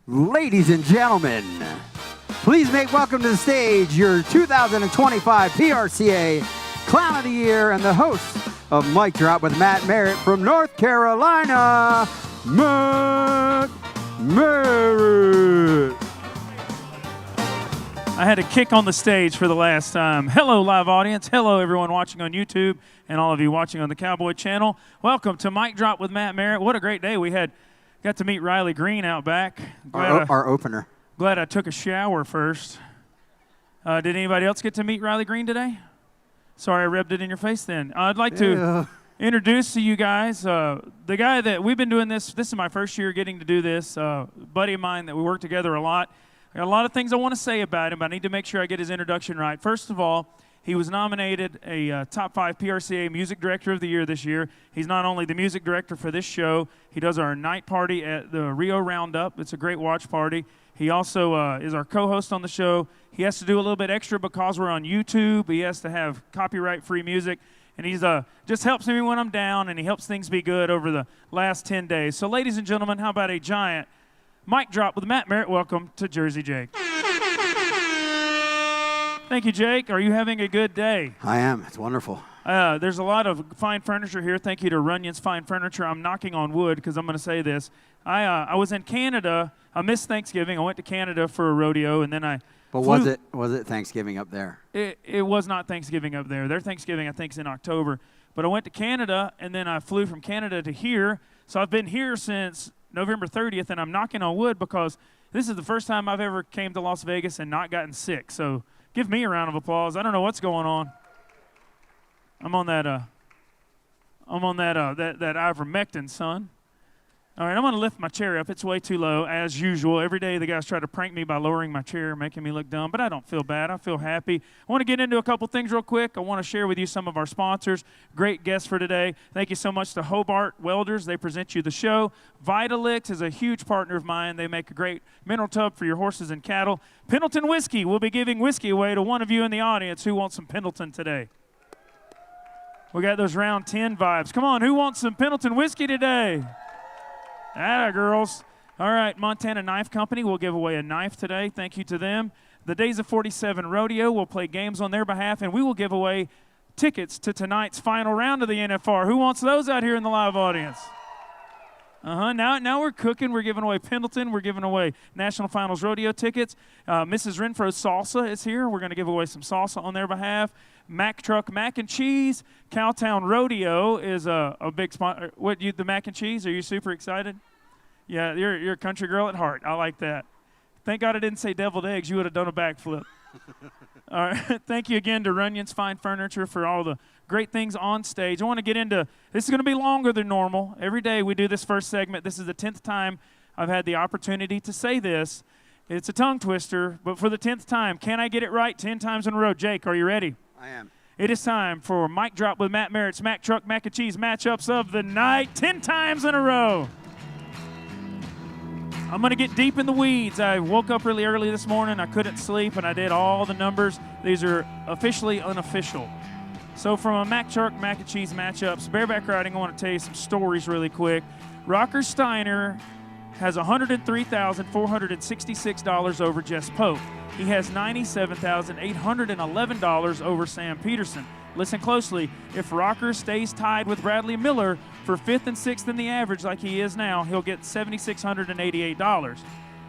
Ladies and gentlemen, please make welcome to the stage your 2025 PRCA Clown of the Year and the host of Mic Drop with Matt Merritt from North Carolina, Matt Merritt. I had a kick on the stage for the last time. Hello, live audience. Hello, everyone watching on YouTube and all of you watching on the Cowboy Channel. Welcome to Mic Drop with Matt Merritt. What a great day we had. Got to meet Riley Green out back. Our opener. Glad I took a shower first. Did anybody else get to meet Riley Green today? Sorry, I rubbed it in your face then. I'd like to introduce to you guys the guy that we've been doing this. This is my first year getting to do this. Buddy of mine that we work together a lot. I got a lot of things I want to say about him, but I need to make sure I get his introduction right. First of all, he was nominated a Top 5 PRCA Music Director of the Year this year. He's not only the music director for this show, he does our night party at the Rio Roundup. It's a great watch party. He also is our co-host on the show. He has to do a little bit extra because we're on YouTube. He has to have copyright-free music. And he's just helps me when I'm down, and he helps things be good over the last 10 days. So, ladies and gentlemen, how about a giant mic drop with Matt Merritt? Welcome to Jersey Jake. Thank you, Jake. Are you having a good day? I am. It's wonderful. There's a lot of fine furniture here. Thank you to Runyon's Fine Furniture. I'm knocking on wood because I'm going to say this. I was in Canada. I missed Thanksgiving. I went to Canada for a rodeo, and then I flew. Was it Thanksgiving up there? It was not Thanksgiving up there. Their Thanksgiving, I think, is in October. But I went to Canada, and then I flew from Canada to here. So I've been here since November 30th, and I'm knocking on wood because this is the first time I've ever came to Las Vegas and not gotten sick. So give me a round of applause. I don't know what's going on. I'm on that ivermectin, son. All right, I'm going to lift my chair up. It's way too low, as usual. Every day the guys try to prank me by lowering my chair, making me look dumb, but I don't feel bad. I feel happy. I want to get into a couple things real quick. I want to share with you some of our sponsors. Great guests for today. Thank you so much to Hobart Welders. They present you the show. Vitalix is a huge partner of mine. They make a great mineral tub for your horses and cattle. Pendleton Whiskey. We'll be giving whiskey away to one of you in the audience who wants some Pendleton today. We got those round 10 vibes. Come on, who wants some Pendleton Whiskey today? Atta girls. All right, Montana Knife Company will give away a knife today. Thank you to them. The Days of 47 Rodeo will play games on their behalf, and we will give away tickets to tonight's final round of the NFR. Who wants those out here in the live audience? Now we're cooking. We're giving away Pendleton. We're giving away National Finals Rodeo tickets. Mrs. Renfro's Salsa is here. We're going to give away some salsa on their behalf. Mack Truck Mac and Cheese. Cowtown Rodeo is a big sponsor. The mac and cheese? Are you super excited? Yeah, you're a country girl at heart. I like that. Thank God I didn't say deviled eggs. You would have done a backflip. All right. Thank you again to Runyon's Fine Furniture for all the great things on stage. I want to get into this. Is going to be longer than normal. Every day we do this first segment. This is the 10th time I've had the opportunity to say this. It's a tongue twister, but for the 10th time, can I get it right 10 times in a row? Jake, are you ready? I am. It is time for Mic Drop with Matt Merritt's Mack Truck Mac and Cheese matchups of the night 10 times in a row. I'm going to get deep in the weeds. I woke up really early this morning. I couldn't sleep, and I did all the numbers. These are officially unofficial. So from a Mack Truck Mac and Cheese matchups, bareback riding, I want to tell you some stories really quick. Rocker Steiner has $103,466 over Jess Pope. He has $97,811 over Sam Peterson. Listen closely. If Rocker stays tied with Bradley Miller for 5th and 6th in the average like he is now, he'll get $7,688.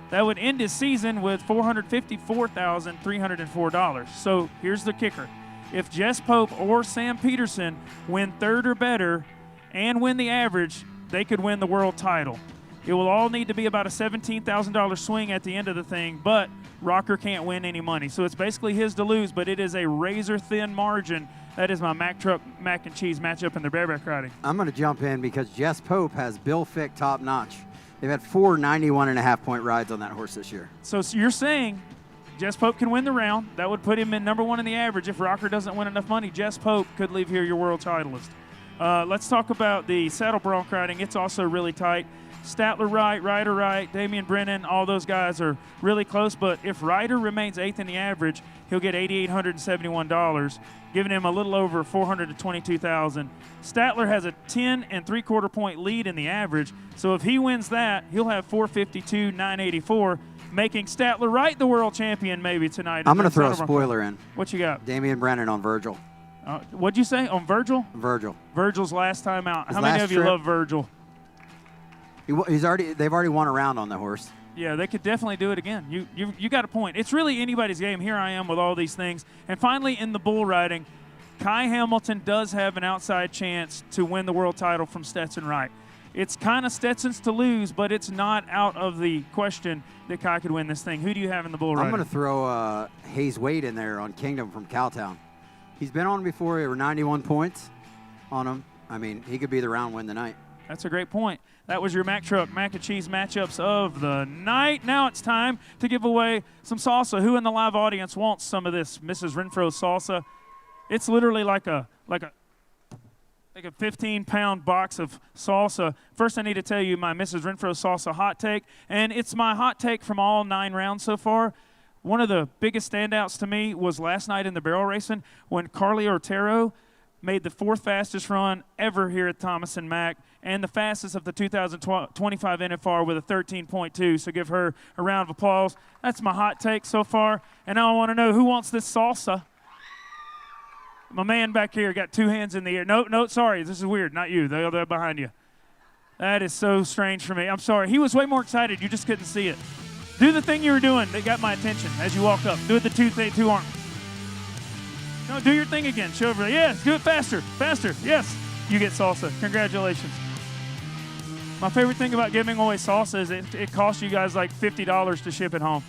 That would end his season with $454,304. So here's the kicker. If Jess Pope or Sam Peterson win 3rd or better and win the average, they could win the world title. It will all need to be about a $17,000 swing at the end of the thing, but Rocker can't win any money. So it's basically his to lose, but it is a razor-thin margin. That is my Mack Truck Mac and Cheese matchup in the bareback riding. I'm going to jump in because Jess Pope has Bill Fick top notch. They've had 4 91.5-point rides on that horse this year. So you're saying Jess Pope can win the round. That would put him in number 1 in the average. If Rocker doesn't win enough money, Jess Pope could leave here your world titleist. Let's talk about the saddle bronc riding. It's also really tight. Statler right, Ryder right, Damian Brennan, all those guys are really close. But if Ryder remains 8th in the average, he'll get $8,871, giving him a little over $422,000. Statler has a 10 3/4 point lead in the average, so if he wins that, he'll have $452,984, making Statler right the world champion maybe tonight. I'm going to throw a spoiler in. What you got? Damian Brennan on Virgil. What'd you say? On Virgil? Virgil. Virgil's last time out. His How many last of you trip. love Virgil? They've already won a round on the horse. Yeah, they could definitely do it again. You got a point. It's really anybody's game. Here I am with all these things. And finally, in the bull riding, Kai Hamilton does have an outside chance to win the world title from Stetson Wright. It's kind of Stetson's to lose, but it's not out of the question that Kai could win this thing. Who do you have in the bull riding? I'm going to throw Hayes Wade in there on Kingdom from Cowtown. He's been on before. There were 91 points on him. I mean, he could be the round win tonight. That's a great point. That was your Mack Truck Mac and Cheese matchups of the night. Now it's time to give away some salsa. Who in the live audience wants some of this Mrs. Renfro's salsa? It's literally like a 15-pound box of salsa. First, I need to tell you my Mrs. Renfro salsa hot take, and it's my hot take from all 9 rounds so far. One of the biggest standouts to me was last night in the barrel racing when Carly Otero made the 4th fastest run ever here at Thomas & Mack and the fastest of the 2025 NFR with a 13.2. So give her a round of applause. That's my hot take so far. And now I want to know who wants this salsa. My man back here got 2 hands in the air. No, sorry. This is weird. Not you. They're behind you. That is so strange for me. I'm sorry. He was way more excited. You just couldn't see it. Do the thing you were doing that got my attention as you walk up. Do it the 2 arms. No, do your thing again. Show everybody. Yes, do it faster. Faster. Yes. You get salsa. Congratulations. My favorite thing about giving away salsa is it costs you guys like $50 to ship it home.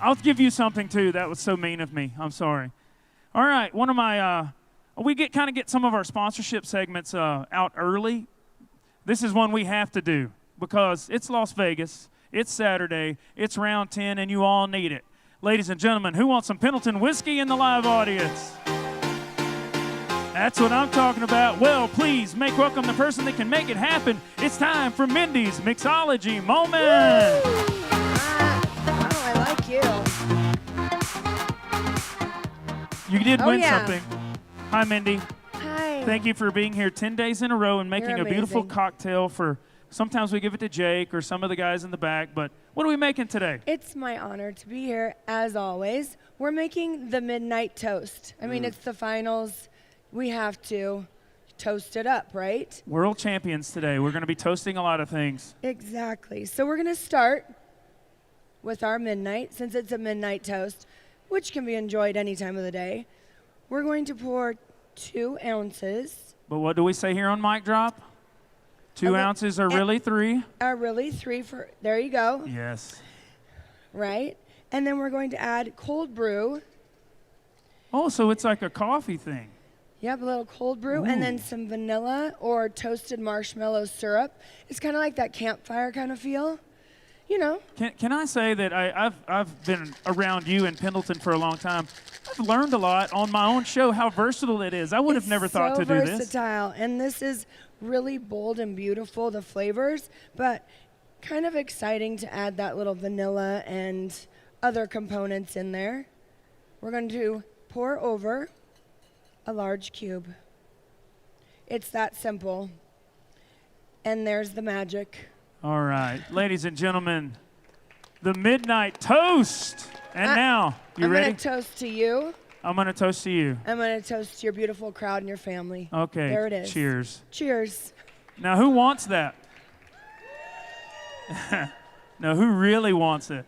I'll give you something, too. That was so mean of me. I'm sorry. All right. One of my we get some of our sponsorship segments out early. This is one we have to do because it's Las Vegas. It's Saturday. It's round 10, and you all need it. Ladies and gentlemen, who wants some Pendleton whiskey in the live audience? That's what I'm talking about. Well, please make welcome the person that can make it happen. It's time for Mindy's Mixology Moment. I like you. You did win yeah. something. Hi, Mindy. Hi. Thank you for being here 10 days in a row and making You're a beautiful amazing. cocktail for, sometimes we give it to Jake or some of the guys in the back, but what are we making today? It's my honor to be here, as always. We're making the Midnight Toast. I mean, it's the finals. We have to toast it up, right? World champions today. We're going to be toasting a lot of things. Exactly. So we're going to start with our midnight, since it's a midnight toast, which can be enjoyed any time of the day. We're going to pour 2 ounces. But what do we say here on Mic Drop? 2 ounces are really 3. Are really 3 for, there you go. Yes. Right? And then we're going to add cold brew. Oh, so it's like a coffee thing. Yep, a little cold brew, and then some vanilla or toasted marshmallow syrup. It's kind of like that campfire kind of feel, you know. Can I say that I've been around you in Pendleton for a long time. I've learned a lot on my own show how versatile it is. I would have never thought to do this. It's so versatile, and this is really bold and beautiful, the flavors, but kind of exciting to add that little vanilla and other components in there. We're going to pour over a large cube. It's that simple. And there's the magic. All right. Ladies and gentlemen, the Midnight Toast. And now, you ready? I'm going to toast to you. I'm going to toast to you. I'm going to toast to your beautiful crowd and your family. Okay. There it is. Cheers. Cheers. Now, who wants that? No, who really wants it?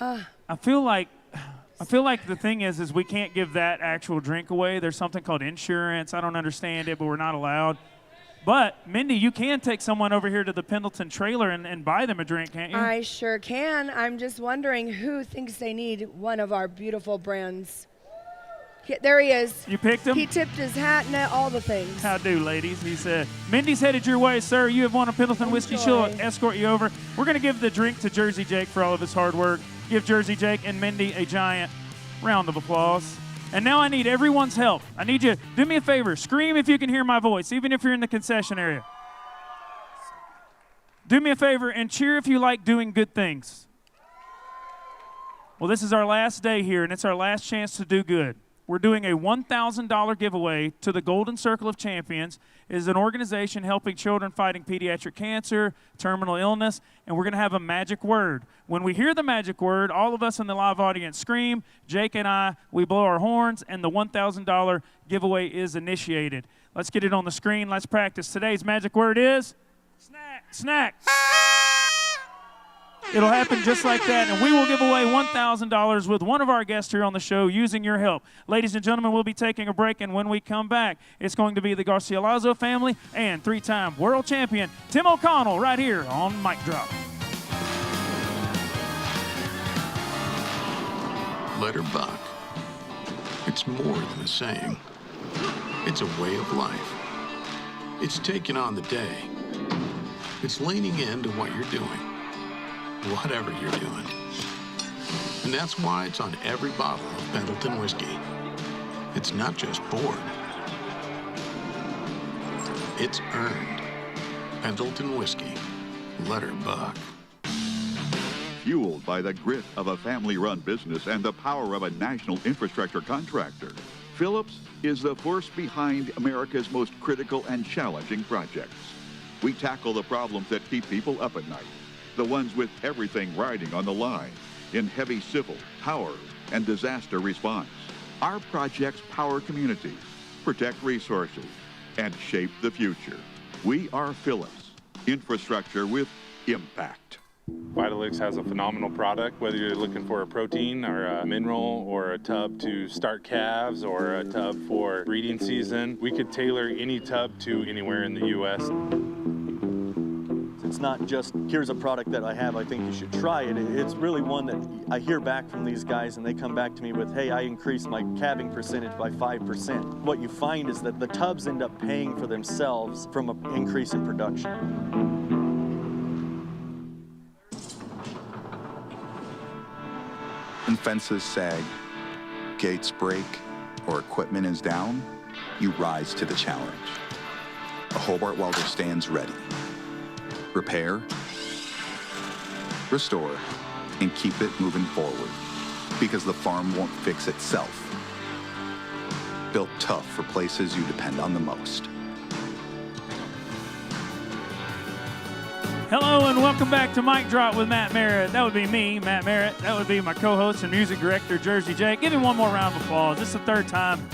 I feel like the thing is we can't give that actual drink away. There's something called insurance. I don't understand it, but we're not allowed. But, Mindy, you can take someone over here to the Pendleton trailer and buy them a drink, can't you? I sure can. I'm just wondering who thinks they need one of our beautiful brands. There he is. You picked him? He tipped his hat and all the things. How do, ladies? He said, Mindy's headed your way, sir. You have won a Pendleton whiskey. She'll escort you over. We're going to give the drink to Jersey Jake for all of his hard work. Give Jersey Jake and Mindy a giant round of applause. And now I need everyone's help. I need you, do me a favor. Scream if you can hear my voice, even if you're in the concession area. Do me a favor and cheer if you like doing good things. Well, this is our last day here, and it's our last chance to do good. We're doing a $1,000 giveaway to the Golden Circle of Champions. It is an organization helping children fighting pediatric cancer, terminal illness, and we're going to have a magic word. When we hear the magic word, all of us in the live audience scream. Jake and I, we blow our horns, and the $1,000 giveaway is initiated. Let's get it on the screen. Let's practice. Today's magic word is snack. Snack. It'll happen just like that, and we will give away $1,000 with one of our guests here on the show using your help. Ladies and gentlemen, we'll be taking a break, and when we come back, it's going to be the Garcialazo family and three-time world champion Tim O'Connell right here on Mic Drop. Let her buck. It's more than a saying. It's a way of life. It's taking on the day. It's leaning into what you're doing. Whatever you're doing. And that's why it's on every bottle of Pendleton whiskey. It's not just poured. It's earned. Pendleton whiskey. Let her buck. Fueled by the grit of a family-run business and the power of a national infrastructure contractor, Phillips is the force behind America's most critical and challenging projects. We tackle the problems that keep people up at night. The ones with everything riding on the line in heavy civil, power, and disaster response. Our projects power communities, protect resources, and shape the future. We are Phillips, infrastructure with impact. Vitalix has a phenomenal product, whether you're looking for a protein or a mineral or a tub to start calves or a tub for breeding season. We could tailor any tub to anywhere in the U.S. It's not just, here's a product that I have, I think you should try it. It's really one that I hear back from these guys and they come back to me with, hey, I increased my calving percentage by 5%. What you find is that the tubs end up paying for themselves from an increase in production. When fences sag, gates break, or equipment is down, you rise to the challenge. A Hobart welder stands ready. Repair, restore, and keep it moving forward, because the farm won't fix itself. Built tough for places you depend on the most. Hello and welcome back to Mic Drop with Matt Merritt. That would be me, Matt Merritt. That would be my co-host and music director, Jersey Jake. Give him one more round of applause. This is the third time,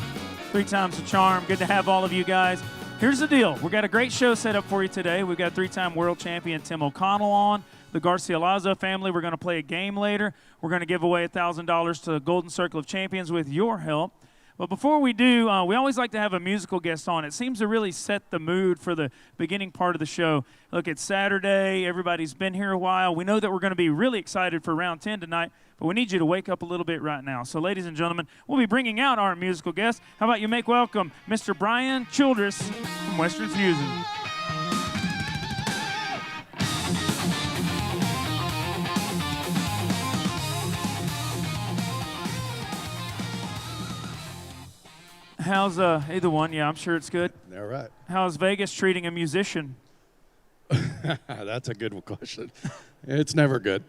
3 times the charm. Good to have all of you guys. Here's the deal. We've got a great show set up for you today. We've got 3-time world champion Tim O'Connell on, the Garcialazo family. We're going to play a game later. We're going to give away $1,000 to the Golden Circle of Champions with your help. But before we do, we always like to have a musical guest on. It seems to really set the mood for the beginning part of the show. Look, it's Saturday. Everybody's been here a while. We know that we're going to be really excited for round 10 tonight, but we need you to wake up a little bit right now. So, ladies and gentlemen, we'll be bringing out our musical guest. How about you make welcome Mr. Brian Childress from Western Fusion. How's either one? Yeah, I'm sure it's good. All right. How's Vegas treating a musician? That's a good question. It's never good.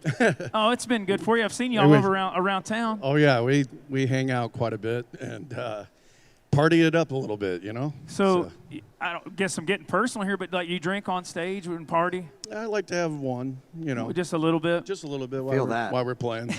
Oh, it's been good for you. I've seen you all over around town. Oh yeah, we hang out quite a bit and party it up a little bit, you know. So I don't guess I'm getting personal here, but like you drink on stage and party? I like to have one, you know. Just a little bit. Just a little bit While we're playing.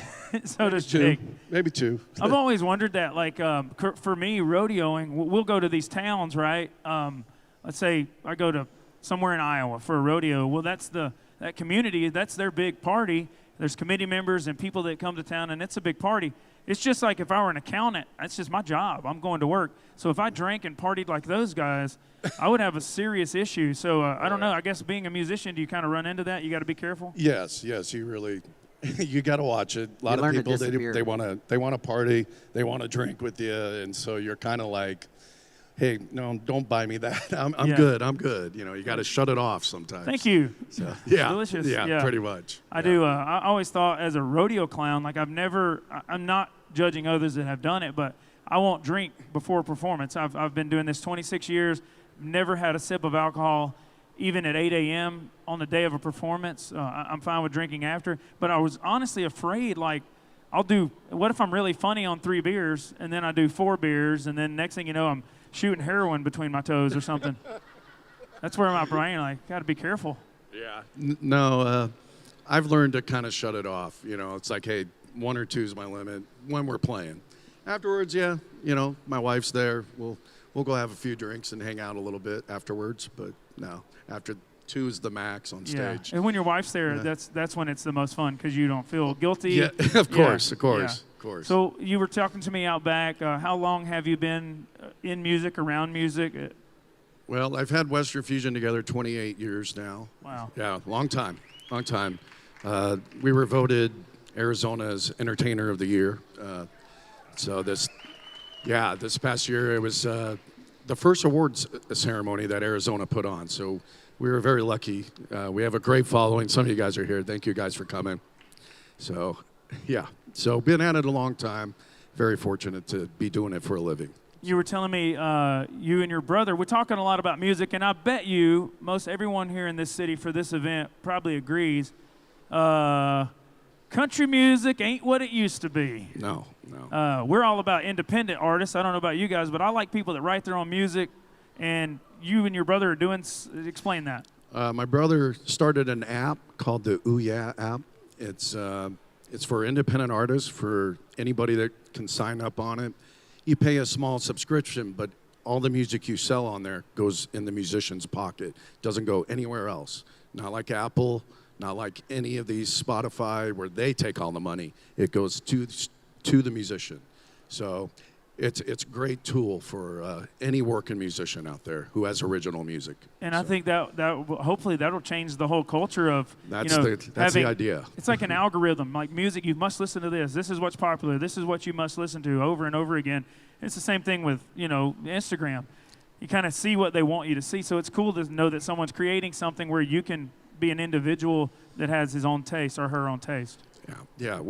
So does 2, Jake. maybe 2. I've always wondered that. Like for me, rodeoing, we'll go to these towns, right? Let's say I go to somewhere in Iowa for a rodeo. Well, that community, that's their big party. There's committee members and people that come to town, and it's a big party. It's just like if I were an accountant, that's just my job. I'm going to work. So if I drank and partied like those guys, I would have a serious issue. So I don't know. I guess being a musician, do you kind of run into that? You got to be careful? Yes, you really you got to watch it. A lot of people, they want to party, they want to drink with you, and so you're kind of like, hey, no, don't buy me that. I'm good. You know, you got to shut it off sometimes. Thank you. So, yeah, delicious. Yeah, pretty much. I do. I always thought as a rodeo clown, like I'm not judging others that have done it, but I won't drink before a performance. I've been doing this 26 years, never had a sip of alcohol, even at 8 a.m. on the day of a performance. I'm fine with drinking after, but I was honestly afraid, like, I'll do, what if I'm really funny on 3 beers, and then I do 4 beers, and then next thing you know, I'm shooting heroin between my toes or something. That's where my brain, like, got to be careful. Yeah. No, I've learned to kind of shut it off. You know, it's like, hey, 1 or 2 is my limit when we're playing. Afterwards, yeah, you know, my wife's there. We'll go have a few drinks and hang out a little bit afterwards. But no, after 2 is the max on stage. And when your wife's there, that's when it's the most fun because you don't feel guilty. Yeah, of course. So you were talking to me out back. How long have you been in music, around music? Well, I've had Western Fusion together 28 years now. Wow. Yeah, long time. We were voted Arizona's Entertainer of the Year. So this past year it was the first awards ceremony that Arizona put on. So we were very lucky. We have a great following. Some of you guys are here. Thank you guys for coming. So, yeah. So been at it a long time. Very fortunate to be doing it for a living. You were telling me you and your brother, we're talking a lot about music, and I bet you most everyone here in this city for this event probably agrees. Country music ain't what it used to be. No. We're all about independent artists. I don't know about you guys, but I like people that write their own music, and you and your brother are doing, explain that. My brother started an app called the Ooh Yeah app. It's for independent artists, for anybody that can sign up on it. You pay a small subscription, but all the music you sell on there goes in the musician's pocket. Doesn't go anywhere else. Not like Apple, not like any of these Spotify where they take all the money. It goes to the musician. So it's a great tool for any working musician out there who has original music. And I think that hopefully that'll change the whole culture of that's the idea. It's like an algorithm, like music. You must listen to this. This is what's popular. This is what you must listen to over and over again. It's the same thing with Instagram. You kind of see what they want you to see. So it's cool to know that someone's creating something where you can be an individual that has his own taste or her own taste. Yeah.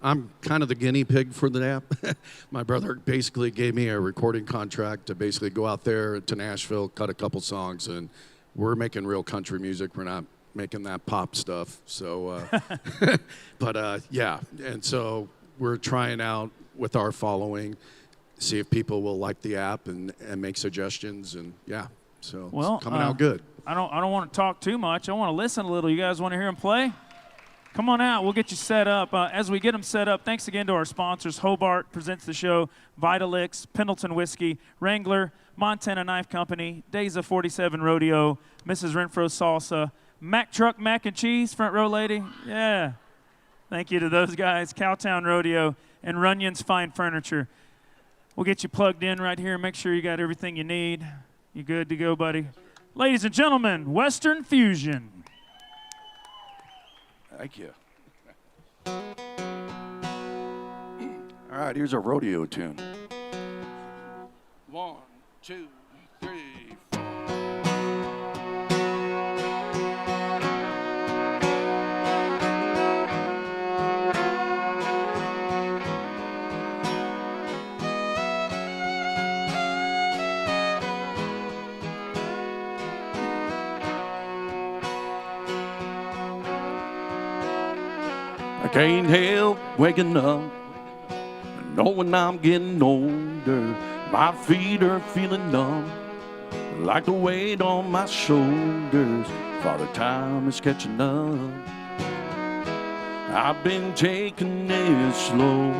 I'm kind of the guinea pig for the app. My brother basically gave me a recording contract to basically go out there to Nashville, cut a couple songs, and we're making real country music. We're not making that pop stuff. So, yeah. And so we're trying out with our following, see if people will like the app and make suggestions, and yeah. So it's coming out good. I don't want to talk too much. I want to listen a little. You guys want to hear him play? Come on out. We'll get you set up. As we get them set up, thanks again to our sponsors. Hobart presents the show. Vitalix, Pendleton Whiskey, Wrangler, Montana Knife Company, Days of 47 Rodeo, Mrs. Renfro's Salsa, Mack Truck Mac and Cheese, front row lady. Yeah. Thank you to those guys. Cowtown Rodeo and Runyon's Fine Furniture. We'll get you plugged in right here. Make sure you got everything you need. You good to go, buddy? Ladies and gentlemen, Western Fusion. Thank you. All right, here's a rodeo tune. 1, 2, 3, 4. I can't help waking up and knowing I'm getting older. My feet are feeling numb, like the weight on my shoulders. Father Time is catching up. I've been taking it slow.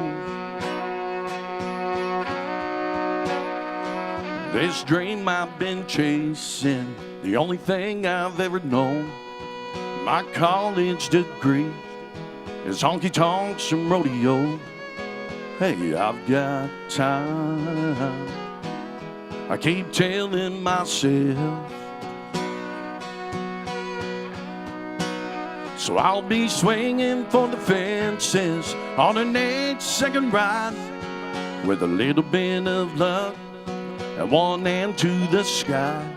This dream I've been chasing, the only thing I've ever known. My college degree is honky tonks and rodeo. Hey, I've got time, I keep telling myself. So I'll be swinging for the fences on an 8-second ride, with a little bit of luck and one hand to the sky,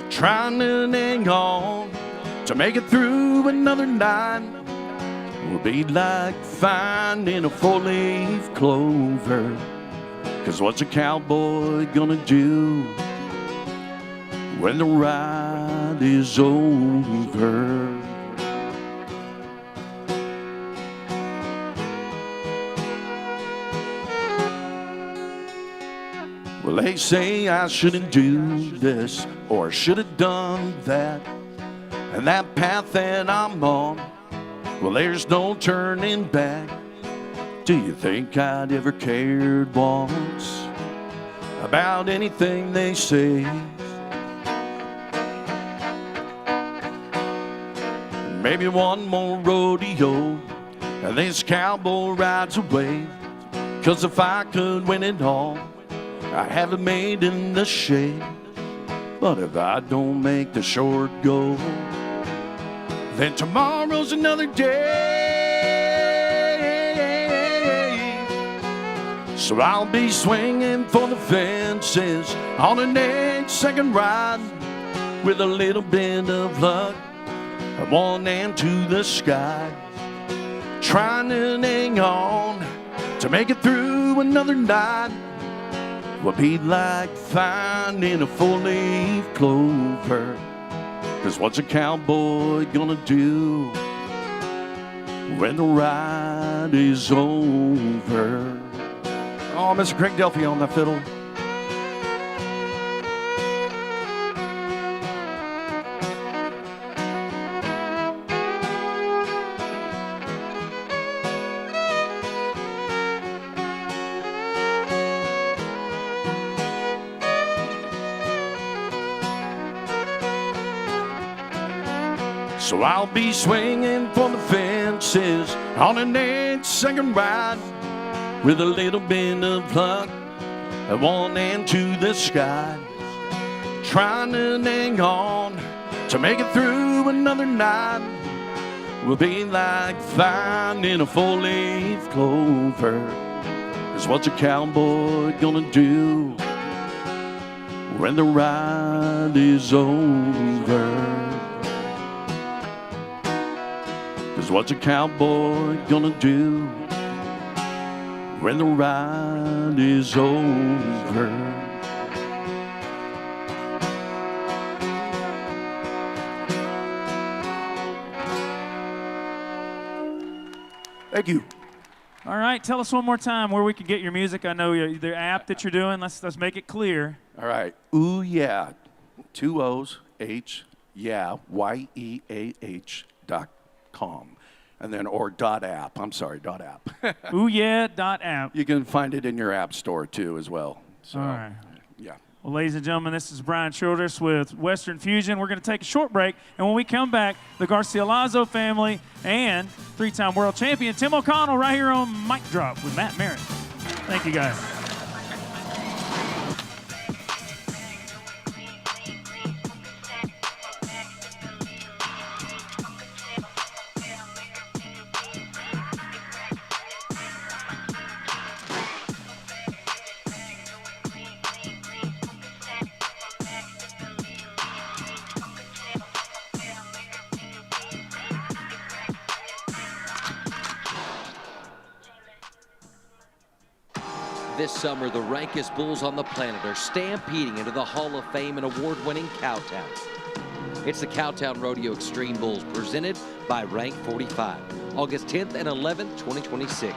trying to hang on to make it through another night. Will be like finding a 4-leaf clover. 'Cause what's a cowboy gonna do when the ride is over? Well, they say I shouldn't do this or should have done that. And that path that I'm on, well, there's no turning back. Do you think I'd ever cared once about anything they say? Maybe one more rodeo and this cowboy rides away. 'Cause if I could win it all, I have it made in the shade. But if I don't make the short go, then tomorrow's another day. So I'll be swinging for the fences on an 8-second ride with a little bit of luck, one hand to the sky, trying to hang on to make it through another night. Will be like finding a four-leaf clover. 'Cause what's a cowboy gonna do when the ride is over? Oh, Mr. Craig Delphi on the fiddle. So I'll be swinging for the fences on an 8-second ride with a little bit of luck, one hand to the sky, trying to hang on to make it through another night. Will be like finding a four-leaf clover. 'Cause what's a cowboy gonna do when the ride is over? 'Cause what's a cowboy gonna do when the ride is over? Thank you. All right, tell us one more time where we can get your music. I know the app that you're doing. Let's make it clear. All right. Ooh yeah, 2 O's, H, yeah, YEAH.com. And then, or .app. I'm sorry, .app. Ooh yeah, .app. You can find it in your app store too as well. So, all right. Yeah. Well, ladies and gentlemen, this is Brian Childress with Western Fusion. We're going to take a short break, and when we come back, the Garcialazo family and 3-time world champion Tim O'Connell right here on Mic Drop with Matt Merritt. Thank you, guys. This summer, the rankest bulls on the planet are stampeding into the Hall of Fame and award-winning Cowtown. It's the Cowtown Rodeo Extreme Bulls presented by Rank 45, August 10th and 11th, 2026.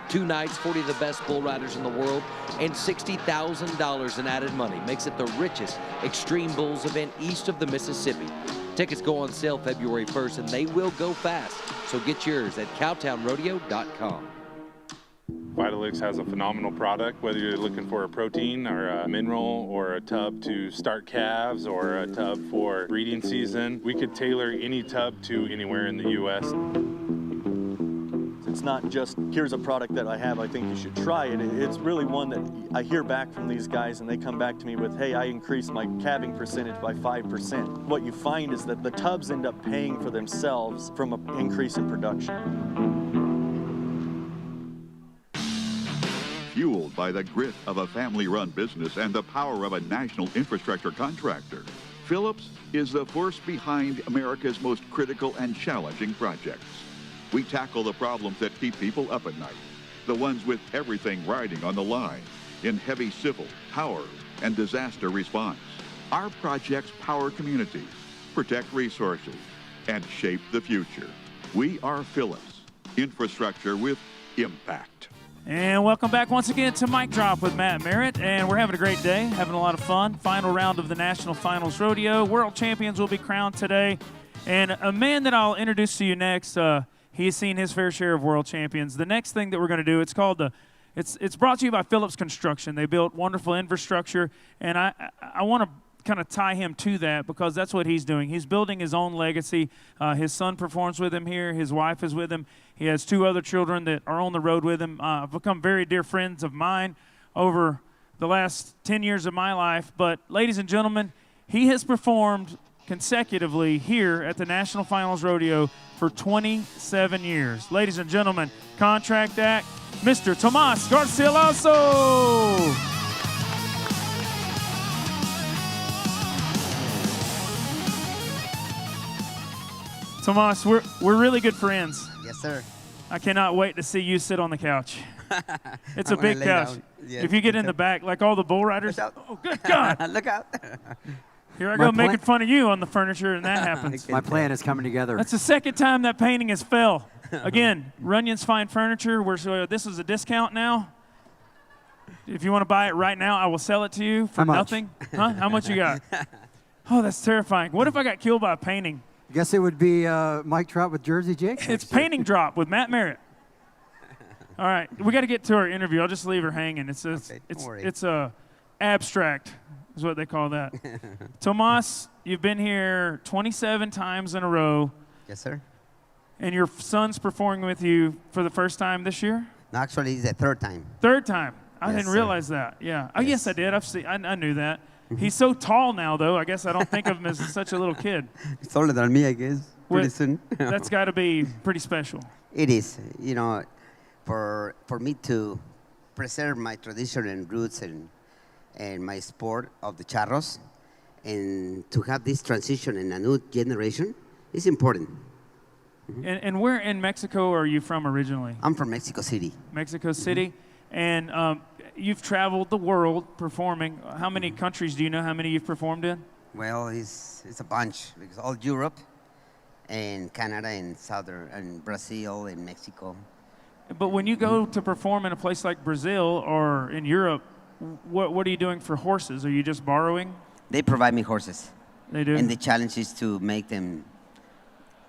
2 nights, 40 of the best bull riders in the world, and $60,000 in added money makes it the richest Extreme Bulls event east of the Mississippi. Tickets go on sale February 1st, and they will go fast, so get yours at cowtownrodeo.com. Vitalix has a phenomenal product, whether you're looking for a protein or a mineral or a tub to start calves or a tub for breeding season. We could tailor any tub to anywhere in the U.S. It's not just, here's a product that I have, I think you should try it. It's really one that I hear back from these guys and they come back to me with, hey, I increased my calving percentage by 5%. What you find is that the tubs end up paying for themselves from an increase in production. Fueled by the grit of a family-run business and the power of a national infrastructure contractor, Phillips is the force behind America's most critical and challenging projects. We tackle the problems that keep people up at night, the ones with everything riding on the line, in heavy civil, power, and disaster response. Our projects power communities, protect resources, and shape the future. We are Phillips, infrastructure with impact. And welcome back once again to Mic Drop with Matt Merritt. And we're having a great day, having a lot of fun. Final round of the National Finals Rodeo. World champions will be crowned today. And a man that I'll introduce to you next, he has seen his fair share of world champions. The next thing that we're going to do, it's brought to you by Phillips Construction. They built wonderful infrastructure, and I want to kind of tie him to that because that's what he's doing. He's building his own legacy. His son performs with him here. His wife is with him. He has 2 other children that are on the road with him. Have become very dear friends of mine over the last 10 years of my life. But ladies and gentlemen, he has performed consecutively here at the National Finals Rodeo for 27 years. Ladies and gentlemen, contract act, Mr. Tomas Garcialazo. Tomas, we're really good friends. Yes, sir. I cannot wait to see you sit on the couch. It's a big couch. Yes. If you get in the back, like all the bull riders, oh, good God. Look out. Here I go making fun of you on the furniture, and that happens. My plan is coming together. That's the second time that painting has fell. Again, Runyon's Fine Furniture. This is a discount now. If you want to buy it right now, I will sell it to you for nothing. Huh? How much you got? Oh, that's terrifying. What if I got killed by a painting? I guess it would be Mike Trout with Jersey Jake. It's Painting Drop with Matt Merritt. All right, we got to get to our interview. I'll just leave her hanging. It's abstract is what they call that. Tomas, you've been here 27 times in a row. Yes, sir. And your son's performing with you for the first time this year? No, actually, it's the 3rd time. 3rd time. I Yes, didn't sir. realize that. Yeah. Oh, yes, I did. I knew that. He's so tall now, though. I guess I don't think of him as such a little kid. It's older than me, I guess. Pretty soon. That's got to be pretty special. It is. You know, for me to preserve my tradition and roots and my sport of the charros, and to have this transition in a new generation is important. And where in Mexico are you from originally? I'm from Mexico City. Mexico City. And you've traveled the world performing. How many countries do you know how many you've performed in? Well, it's a bunch, because all Europe and Canada and Brazil and Mexico. But when you go to perform in a place like Brazil or in Europe, what are you doing for horses? Are you just borrowing? They provide me horses. They do? And the challenge is to make them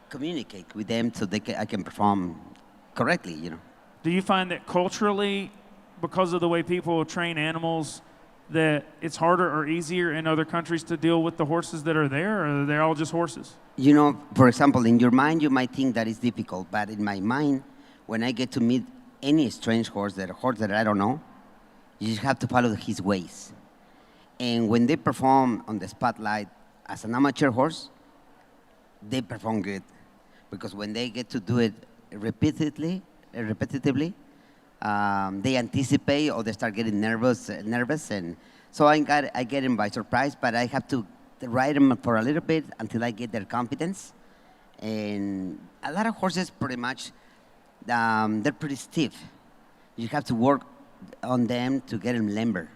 communicate with them so I can perform correctly, you know. Do you find that culturally, because of the way people train animals, that it's harder or easier in other countries to deal with the horses that are there, or are they all just horses? You know, for example, in your mind, you might think that it's difficult, but in my mind, when I get to meet any strange horse, a horse that I don't know, you just have to follow his ways. And when they perform on the spotlight as an amateur horse, they perform good. Because when they get to do it repetitively, they anticipate or they start getting nervous, and so I get them by surprise. But I have to ride them for a little bit until I get their confidence. And a lot of horses, pretty much, they're pretty stiff. You have to work on them to get them limber.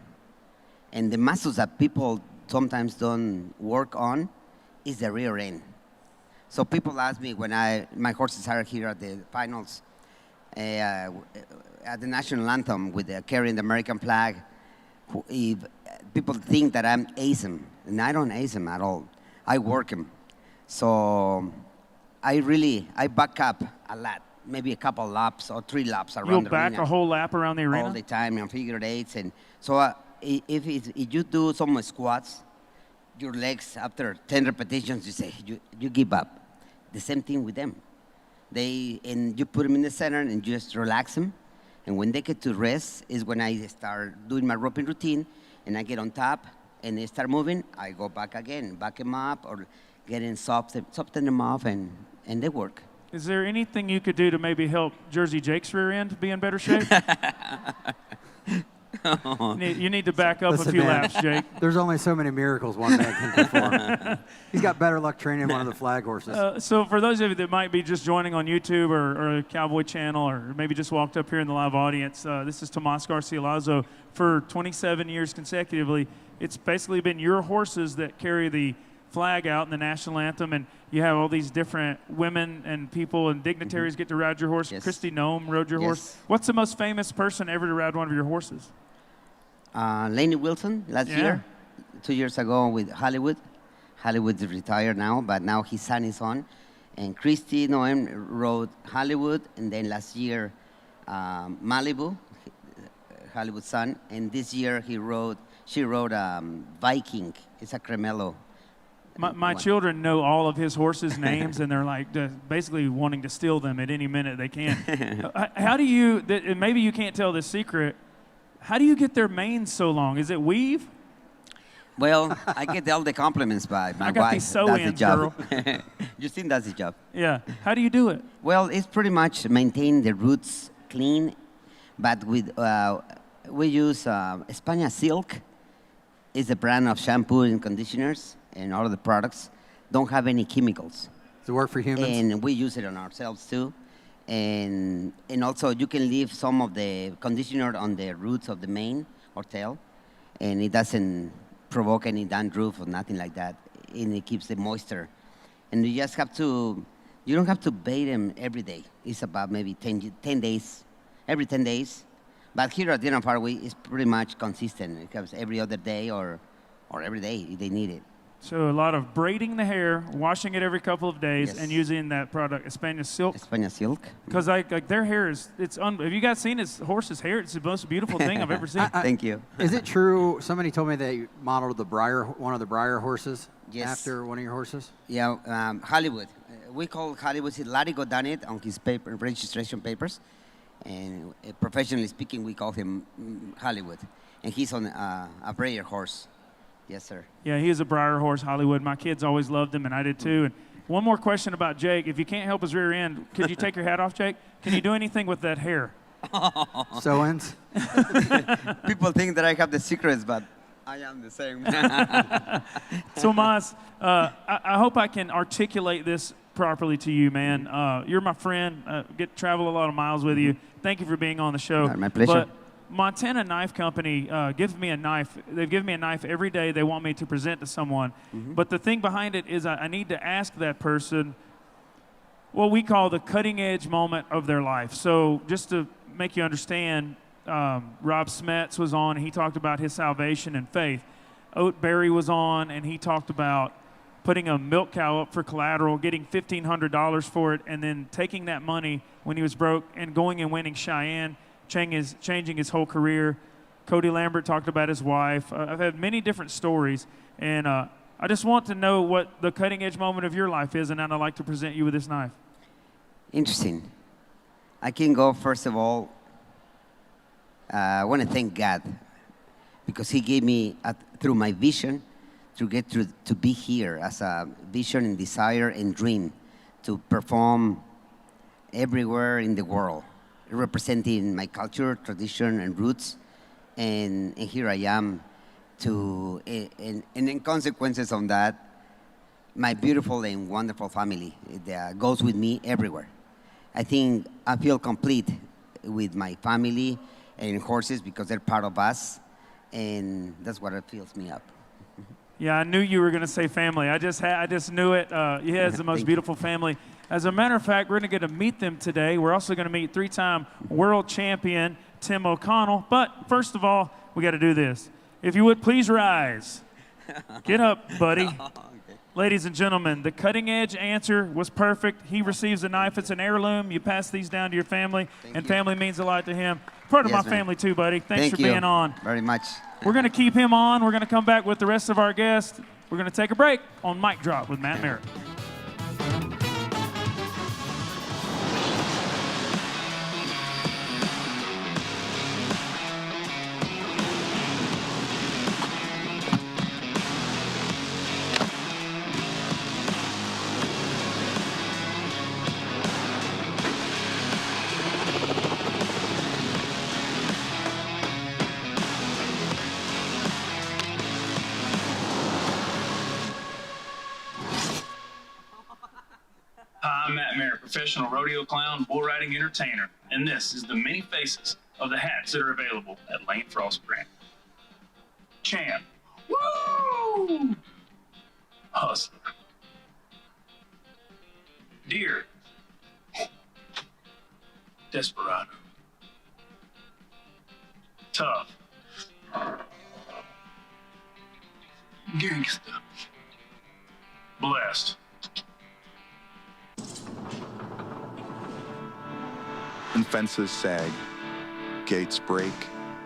And the muscles that people sometimes don't work on is the rear end. So people ask me when my horses are here at the finals, at the national anthem with carrying the American flag, if people think that I'm ace them, and I don't ace them at all. I work them. So I back up a lot, maybe a couple laps or 3 laps around the arena. You'll back a whole lap around the arena? All the time on figure eights. And so if you do some squats, your legs, after 10 repetitions, you say, you give up. The same thing with them. And you put them in the center and just relax them. And when they get to rest is when I start doing my roping routine, and I get on top and they start moving. I go back again, back them up, or getting soften them off, and they work. Is there anything you could do to maybe help Jersey Jake's rear end be in better shape? You need to back up a few laps, Jake. There's only so many miracles one man can perform. He's got better luck training one of the flag horses. So for those of you that might be just joining on YouTube or a Cowboy Channel, or maybe just walked up here in the live audience, this is Tomas Garcialazo. For 27 years consecutively, it's basically been your horses that carry the flag out in the national anthem, and you have all these different women and people and dignitaries get to ride your horse. Yes. Christy Nome rode your horse. What's the most famous person ever to ride one of your horses? Laney Wilson last year, 2 years ago with Hollywood. Hollywood's retired now, but now his son is on. And Christy Noem rode Hollywood, and then last year Malibu, Hollywood's son, and this year she rode Viking. It's a Cremello. My children know all of his horses' names, and they're like basically wanting to steal them at any minute they can. How do you? Maybe you can't tell this secret. How do you get their manes so long? Is it weave? Well, I get all the compliments by my I got wife. these sew-ins, girl. Justine does the job. Yeah. How do you do it? Well, it's pretty much maintain the roots clean, but with we use España Silk. It's a brand of shampoo and conditioners, and all of the products don't have any chemicals. Does it work for humans? And we use it on ourselves too. And also you can leave some of the conditioner on the roots of the mane or tail, and it doesn't provoke any dandruff or nothing like that, and it keeps the moisture. And you just have to, you don't have to bathe them every day. It's about maybe 10 days, every 10 days. But here at Dinner Park, it's pretty much consistent. It comes every other day or every day if they need it. So a lot of braiding the hair, washing it every couple of days, Yes. and using that product, España Silk. España Silk. Because like their hair is, have you guys seen his horse's hair? It's the most beautiful thing I've ever seen. Thank you. Is it true? Somebody told me they modeled one of the Breyer horses Yes. after one of your horses. Yeah, Hollywood. We call Hollywood. Larry done it on his paper, registration papers, and professionally speaking, we call him Hollywood, and he's on a Breyer horse. Yes, sir. Yeah, he is a Breyer horse, Hollywood. My kids always loved him, and I did too. And one more question about Jake. If you can't help his rear end, could you take your hat off, Jake? Can you do anything with that hair? Sew-ins? People think that I have the secrets, but I am the same. Tomas, I hope I can articulate this properly to you, man. You're my friend. Get to travel a lot of miles with you. Thank you for being on the show. My pleasure. But Montana Knife Company gives me a knife. They've given me a knife every day they want me to present to someone. But the thing behind it is I need to ask that person what we call the cutting edge moment of their life. So just to make you understand, Rob Smets was on, and he talked about his salvation and faith. Oat Berry was on, and he talked about putting a milk cow up for collateral, getting $1,500 for it, and then taking that money when he was broke and going and winning Cheyenne, changing his whole career. Cody Lambert talked about his wife. I've had many different stories, and I just want to know what the cutting edge moment of your life is, and I'd like to present you with this knife. Interesting. I can go, first of all, I want to thank God because he gave me, through my vision, to get to be here as a vision and desire and dream to perform everywhere in the world, representing my culture, tradition, and roots. And here I am and in consequences of that, my beautiful and wonderful family that goes with me everywhere. I think I feel complete with my family and horses because they're part of us, and that's what fills me up. Yeah, I knew you were going to say family. I just knew it. He has the most beautiful family. As a matter of fact, we're going to get to meet them today. We're also going to meet three-time world champion Tim O'Connell. But first of all, we got to do this. If you would please rise. Get up, buddy. Ladies and gentlemen, the cutting edge answer was perfect. He receives a knife. It's an heirloom. You pass these down to your family, and family means a lot to him. Part of my family too, buddy. Thanks for being on. Very much. We're going to keep him on. We're going to come back with the rest of our guests. We're going to take a break on Mic Drop with Matt Merritt. I'm Matt Merritt, professional rodeo clown, bull riding entertainer, and this is the many faces of the hats that are available at Lane Frost Brand. Champ. Woo! hustler. Deer, desperado. Tough, gangsta. Blessed. When fences sag, gates break,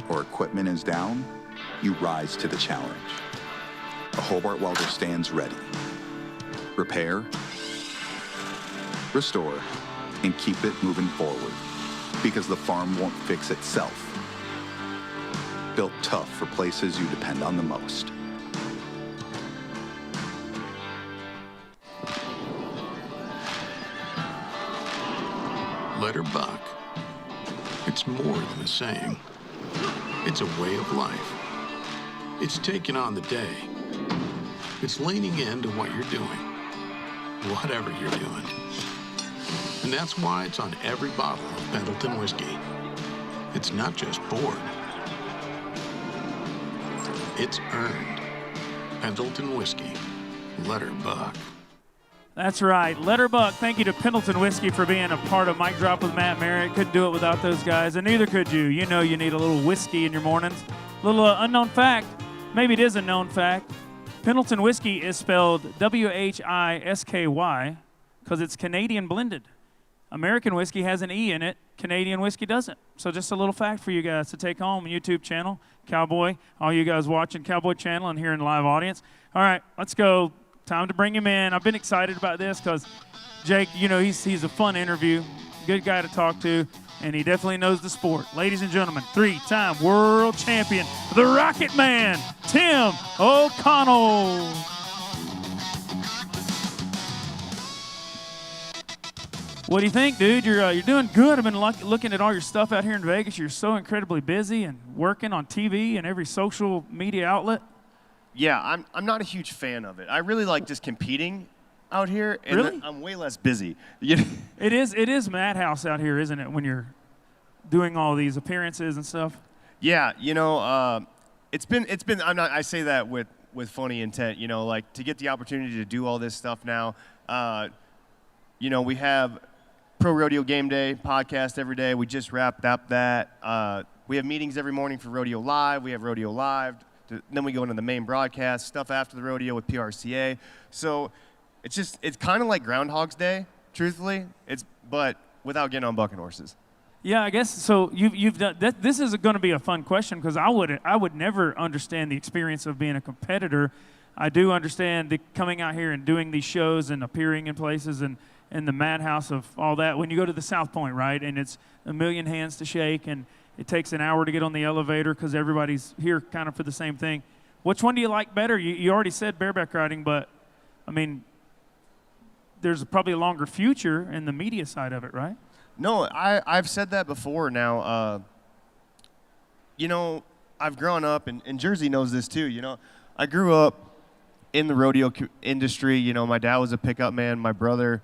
or equipment is down, you rise to the challenge. A Hobart welder stands ready. Repair, restore, and keep it moving forward, because the farm won't fix itself. Built tough for places you depend on the most. Let her buck. It's more than a saying. It's a way of life. It's taking on the day. It's leaning into what you're doing, whatever you're doing. And that's why it's on every bottle of Pendleton whiskey. It's not just poured. It's earned. Pendleton whiskey. Let her buck. That's right. Letterbuck, thank you to Pendleton Whiskey for being a part of Mic Drop with Matt Merritt. Couldn't do it without those guys, and neither could you. You know you need a little whiskey in your mornings. A little unknown fact, maybe it is a known fact. Pendleton Whiskey is spelled W-H-I-S-K-Y because it's Canadian blended. American whiskey has an E in it. Canadian whiskey doesn't. So just a little fact for you guys to take home. YouTube channel, Cowboy, all you guys watching Cowboy channel and here in the live audience. All right, let's go. Time to bring him in. I've been excited about this because Jake, you know, he's a fun interview, good guy to talk to, and he definitely knows the sport. Ladies and gentlemen, 3-time world champion, the Rocket Man, Tim O'Connell. What do you think, dude? You're doing good. I've been looking at all your stuff out here in Vegas. You're so incredibly busy and working on TV and every social media outlet. Yeah, I'm not a huge fan of it. I really like just competing out here, and really? I'm way less busy. It is madhouse out here, isn't it, when you're doing all these appearances and stuff? Yeah, you know, it's been. I say that with funny intent. You know, like to get the opportunity to do all this stuff now. You know, we have Pro Rodeo Game Day podcast every day. We just wrapped up that. We have meetings every morning for Rodeo Live. We have Rodeo Live. Then we go into the main broadcast, stuff after the rodeo with PRCA. So it's kind of like Groundhog's Day, truthfully. But without getting on bucking horses. Yeah, I guess so. You've done that. This is going to be a fun question because I would never understand the experience of being a competitor. I do understand the coming out here and doing these shows and appearing in places and the madhouse of all that. When you go to the South Point, right, and it's a million hands to shake and it takes an hour to get on the elevator because everybody's here kind of for the same thing. Which one do you like better? You already said bareback riding, but, I mean, there's probably a longer future in the media side of it, right? No, I've said that before now. You know, I've grown up, and Jersey knows this too, you know. I grew up in the rodeo industry. You know, my dad was a pickup man. My brother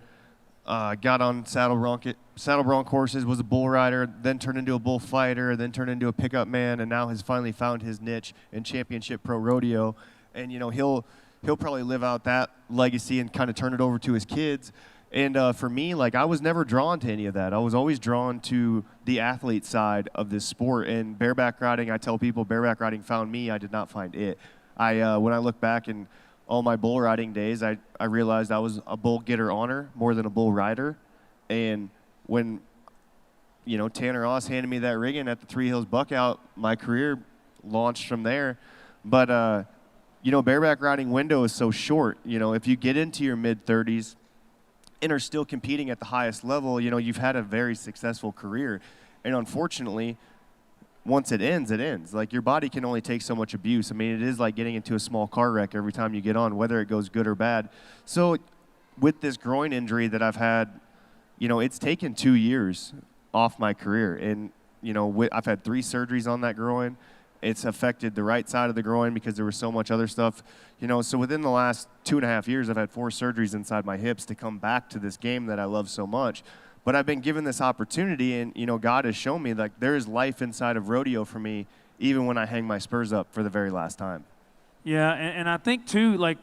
got on saddle bronc horses, was a bull rider, then turned into a bullfighter, then turned into a pickup man, and now has finally found his niche in championship pro rodeo. And you know, he'll probably live out that legacy and kind of turn it over to his kids. And for me, like, I was never drawn to any of that. I was always drawn to the athlete side of this sport. And bareback riding, I tell people, bareback riding found me. I did not find it. When I look back in all my bull riding days, I realized I was a bull getter honor more than a bull rider. And when, you know, Tanner Ross handed me that rigging at the Three Hills Buckout, my career launched from there. But, you know, bareback riding window is so short. You know, if you get into your mid-30s and are still competing at the highest level, you know, you've had a very successful career. And unfortunately, once it ends, it ends. Like, your body can only take so much abuse. I mean, it is like getting into a small car wreck every time you get on, whether it goes good or bad. So with this groin injury that I've had, you know, it's taken 2 years off my career. And, you know, I've had 3 surgeries on that groin. It's affected the right side of the groin because there was so much other stuff. You know, so within the last 2.5 years, I've had 4 surgeries inside my hips to come back to this game that I love so much. But I've been given this opportunity, and, you know, God has shown me, like, there is life inside of rodeo for me, even when I hang my spurs up for the very last time. Yeah, and I think, too, like,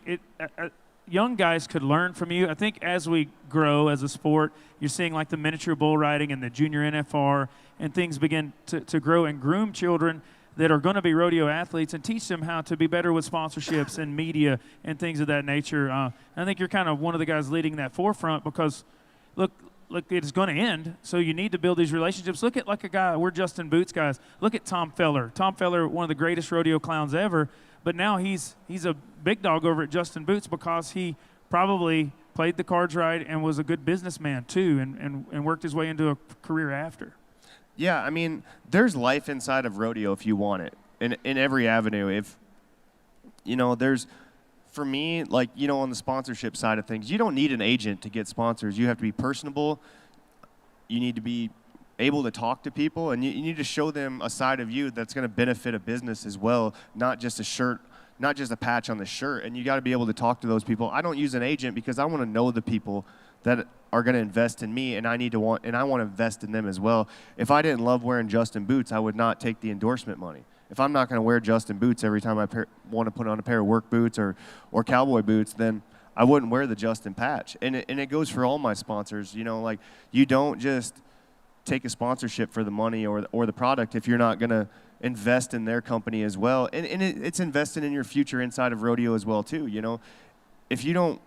young guys could learn from you. I think as we grow as a sport, you're seeing like the miniature bull riding and the junior NFR, and things begin to grow and groom children that are going to be rodeo athletes and teach them how to be better with sponsorships and media and things of that nature. I think you're kind of one of the guys leading that forefront because, look, it's going to end, so you need to build these relationships. Look at like a guy, we're Justin Boots guys. Look at Tom Feller. Tom Feller, one of the greatest rodeo clowns ever, but now he's a big dog over at Justin Boots because he probably played the cards right and was a good businessman too, and worked his way into a career after. Yeah, I mean, there's life inside of rodeo if you want it, in every avenue. If, you know, there's, for me, like, you know, on the sponsorship side of things, you don't need an agent to get sponsors. You have to be personable. You need to be able to talk to people, and you need to show them a side of you that's going to benefit a business as well, not just a shirt, not just a patch on the shirt. And you got to be able to talk to those people. I don't use an agent because I want to know the people that are going to invest in me, and I want to invest in them as well. If I didn't love wearing Justin Boots, I would not take the endorsement money. If I'm not going to wear Justin Boots every time I want to put on a pair of work boots or cowboy boots, then I wouldn't wear the Justin patch. And it goes for all my sponsors. You know, like, you don't just take a sponsorship for the money or the product if you're not going to invest in their company as well. And it's invested in your future inside of rodeo as well too. You know, if you don't,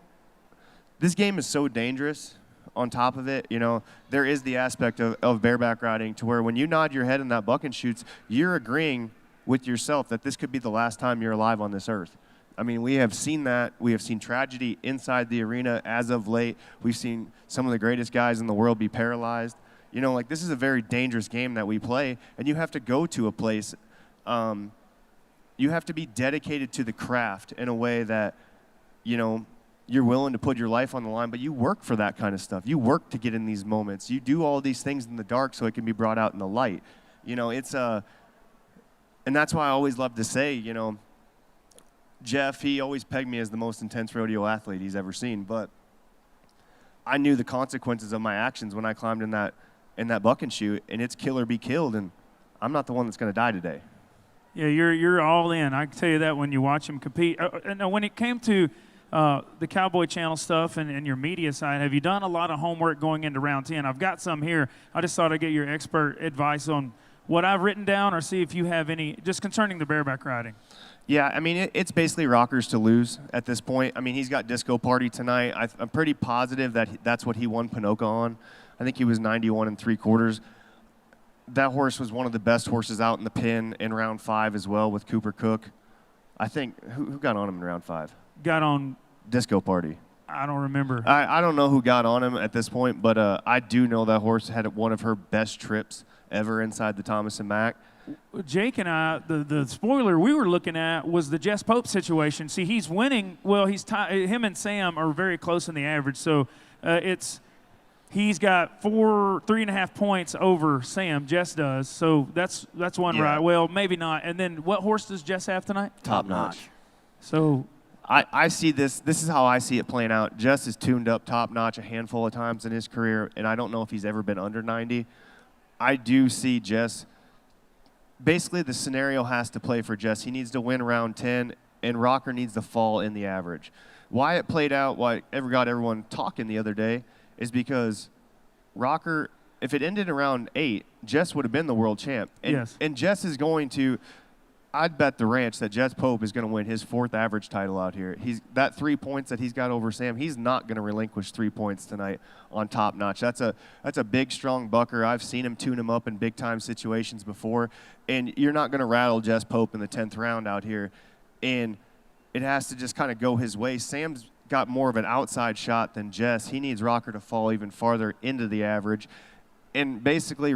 this game is so dangerous. On top of it, you know, there is the aspect of bareback riding to where when you nod your head in that buck and shoots, you're agreeing with yourself that this could be the last time you're alive on this earth. I mean, we have seen that. We have seen tragedy inside the arena as of late. We've seen some of the greatest guys in the world be paralyzed. You know, like, this is a very dangerous game that we play, and you have to go to a place. You have to be dedicated to the craft in a way that, you know, you're willing to put your life on the line, but you work for that kind of stuff. You work to get in these moments. You do all these things in the dark so it can be brought out in the light. You know, it's and that's why I always love to say, you know, Jeff, he always pegged me as the most intense rodeo athlete he's ever seen, but I knew the consequences of my actions when I climbed in that buck and shoot, and it's kill or be killed, and I'm not the one that's going to die today. Yeah, you're all in. I can tell you that when you watch him compete. And when it came to the Cowboy Channel stuff and your media side, have you done a lot of homework going into round 10? I've got some here. I just thought I'd get your expert advice on what I've written down, or see if you have any just concerning the bareback riding. Yeah, I mean, it's basically rockers to lose at this point. I mean, he's got Disco Party tonight. I'm pretty positive that that's what he won Pinoca on. I think he was 91 3/4. That horse was one of the best horses out in the pin in round 5 as well with Cooper Cook. I think, who got on him in round 5? Got on Disco Party. I don't remember. I don't know who got on him at this point, but I do know that horse had one of her best trips ever inside the Thomas and Mack. Jake and I, the spoiler we were looking at was the Jess Pope situation. See, he's winning. Well, him and Sam are very close in the average, so he's got 3.5 points over Sam. Jess does, so that's one right. Well, maybe not. And then what horse does Jess have tonight? Top Notch. So I see this. This is how I see it playing out. Jess is tuned up Top Notch a handful of times in his career, and I don't know if he's ever been under 90. I do see Jess. Basically, the scenario has to play for Jess. He needs to win round 10, and Rocker needs to fall in the average. Why it played out, why it got everyone talking the other day, is because Rocker, if it ended around 8, Jess would have been the world champ. And, yes. And Jess is going to, I'd bet the ranch that Jess Pope is going to win his 4th average title out here. That 3 points that he's got over Sam, he's not going to relinquish 3 points tonight on Top Notch. That's a big, strong bucker. I've seen him tune him up in big-time situations before, and you're not going to rattle Jess Pope in the 10th round out here. And it has to just kind of go his way. Sam's got more of an outside shot than Jess. He needs Rocker to fall even farther into the average. And basically,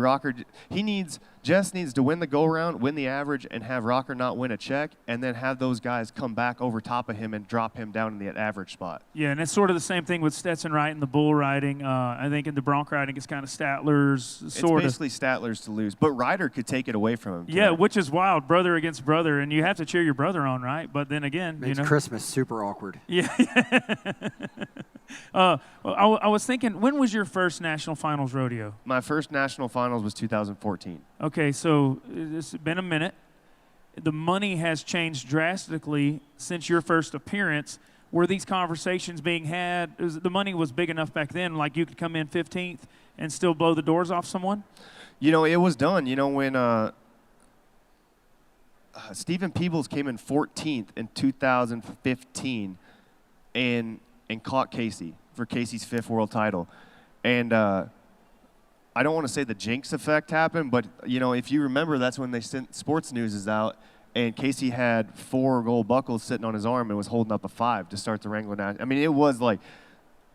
Jess needs to win the go-round, win the average, and have Rocker not win a check, and then have those guys come back over top of him and drop him down in the average spot. Yeah, and it's sort of the same thing with Stetson Wright and the bull riding. I think in the bronc riding, it's kind of Statler's sort of. It's basically Statler's to lose, but Ryder could take it away from him. Yeah, which is wild, brother against brother, and you have to cheer your brother on, right? But then again, makes Christmas super awkward. Yeah. I was thinking, when was your first national finals rodeo? My first national finals was 2014. Okay, so it's been a minute. The money has changed drastically since your first appearance. were these conversations being had? The money was big enough back then, like you could come in 15th and still blow the doors off someone? You know, it was done. You know, when Stephen Peebles came in 14th in 2015 and caught Casey for Casey's 5th world title. And I don't want to say the jinx effect happened, but, you know, if you remember, that's when they sent Sports News is out, and Casey had 4 gold buckles sitting on his arm and was holding up a 5 to start the Wrangler National. I mean, it was like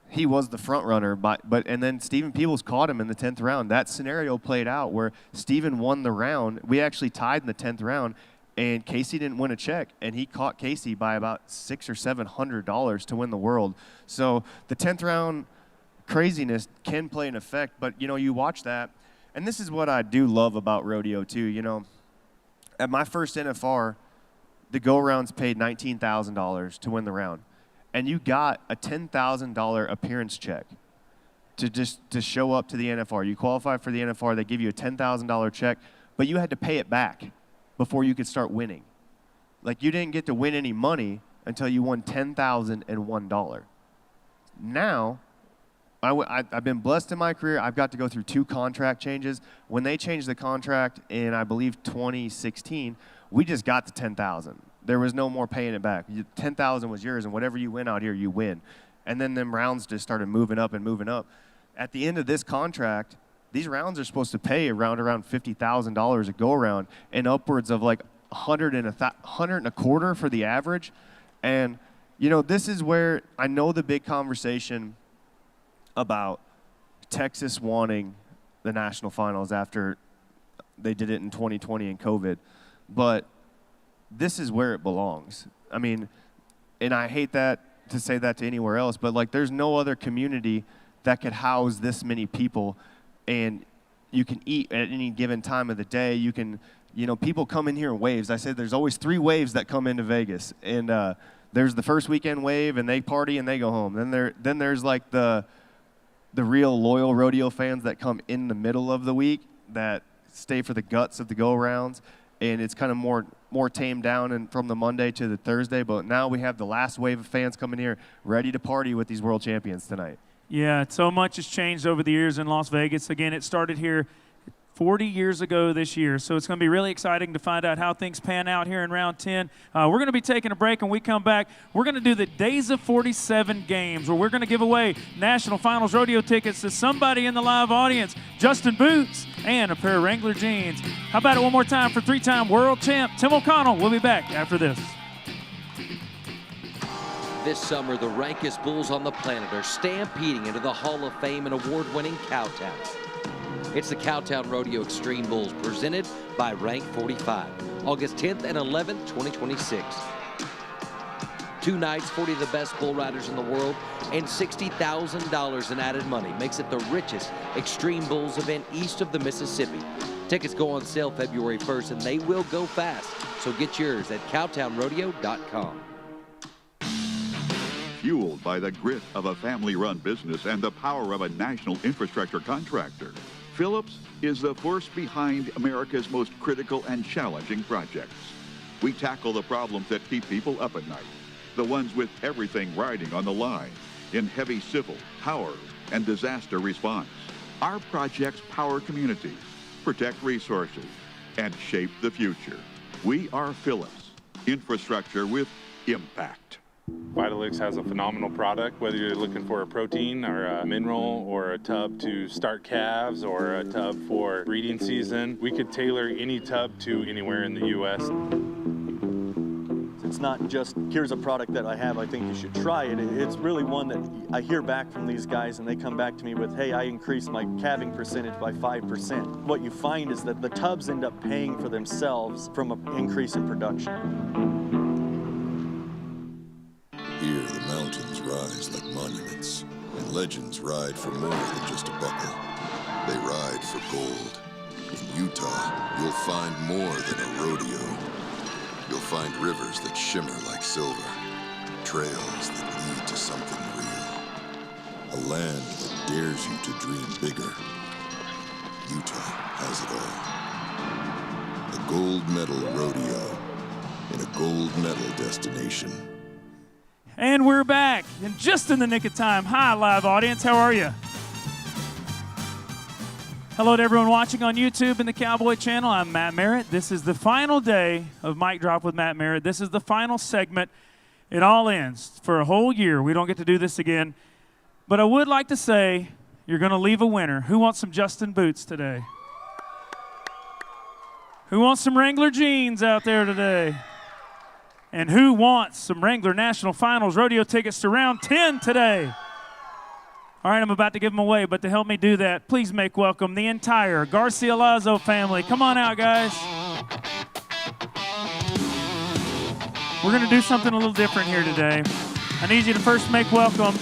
he was the front runner, but and then Stephen Peebles caught him in the 10th round. That scenario played out where Stephen won the round. We actually tied in the 10th round, and Casey didn't win a check, and he caught Casey by about $600 or $700 to win the world. So the 10th round craziness can play an effect, but you know, you watch that, and this is what I do love about rodeo too. You know, at my first NFR, the go rounds paid $19,000 to win the round, and you got a $10,000 appearance check to show up to the NFR. You qualify for the NFR, they give you a $10,000 check, but you had to pay it back before you could start winning. Like, you didn't get to win any money until you won $10,001. Now, I've been blessed in my career. I've got to go through 2 contract changes. When they changed the contract in, I believe, 2016, we just got the $10,000. There was no more paying it back. $10,000 was yours, and whatever you win out here, you win. And then them rounds just started moving up and moving up. At the end of this contract, these rounds are supposed to pay around $50,000 a go-around, and upwards of like $100 and a quarter for the average. And, you know, this is where I know the big conversation about Texas wanting the national finals after they did it in 2020 and COVID. But this is where it belongs. I mean, and I hate that to say that to anywhere else, but like, there's no other community that could house this many people, and you can eat at any given time of the day. You can, you know, people come in here in waves. I said there's always 3 waves that come into Vegas, and there's the first weekend wave, and they party and they go home. Then there's like the real loyal rodeo fans that come in the middle of the week that stay for the guts of the go-rounds, and it's kind of more tamed down and from the Monday to the Thursday. But now we have the last wave of fans coming here ready to party with these world champions tonight. Yeah, so much has changed over the years in Las Vegas. Again, it started here 40 years ago this year, so it's going to be really exciting to find out how things pan out here in round 10. We're going to be taking a break, and when we come back, we're going to do the Days of 47 games, where we're going to give away National Finals rodeo tickets to somebody in the live audience, Justin Boots, and a pair of Wrangler jeans. How about it one more time for 3-time world champ Tim O'Connell? We'll be back after this. This summer, the rankest bulls on the planet are stampeding into the Hall of Fame and award-winning Cowtown. It's the Cowtown Rodeo Extreme Bulls, presented by Rank 45, August 10th and 11th, 2026. 2 nights, 40 of the best bull riders in the world, and $60,000 in added money makes it the richest Extreme Bulls event east of the Mississippi. Tickets go on sale February 1st, and they will go fast, so get yours at cowtownrodeo.com. Fueled by the grit of a family-run business and the power of a national infrastructure contractor, Phillips is the force behind America's most critical and challenging projects. We tackle the problems that keep people up at night, the ones with everything riding on the line, in heavy civil, power, and disaster response. Our projects power communities, protect resources, and shape the future. We are Phillips, infrastructure with impact. Vitalix has a phenomenal product, whether you're looking for a protein or a mineral or a tub to start calves or a tub for breeding season. We could tailor any tub to anywhere in the U.S. It's not just, here's a product that I have, I think you should try it. It's really one that I hear back from these guys, and they come back to me with, hey, I increased my calving percentage by 5%. What you find is that the tubs end up paying for themselves from an increase in production. Here, the mountains rise like monuments, and legends ride for more than just a buckle. They ride for gold. In Utah, you'll find more than a rodeo. You'll find rivers that shimmer like silver, trails that lead to something real. A land that dares you to dream bigger. Utah has it all. A gold medal rodeo in a gold medal destination. And we're back, and just in the nick of time. Hi, live audience. How are you? Hello to everyone watching on YouTube and the Cowboy Channel. I'm Matt Merritt. This is the final day of Mic Drop with Matt Merritt. This is the final segment. It all ends for a whole year. We don't get to do this again. But I would like to say you're going to leave a winner. Who wants some Justin boots today? Who wants some Wrangler jeans out there today? And who wants some Wrangler National Finals rodeo tickets to round 10 today? All right, I'm about to give them away, but to help me do that, please make welcome the entire Garcialazo family. Come on out, guys. We're going to do something a little different here today. I need you to first make welcome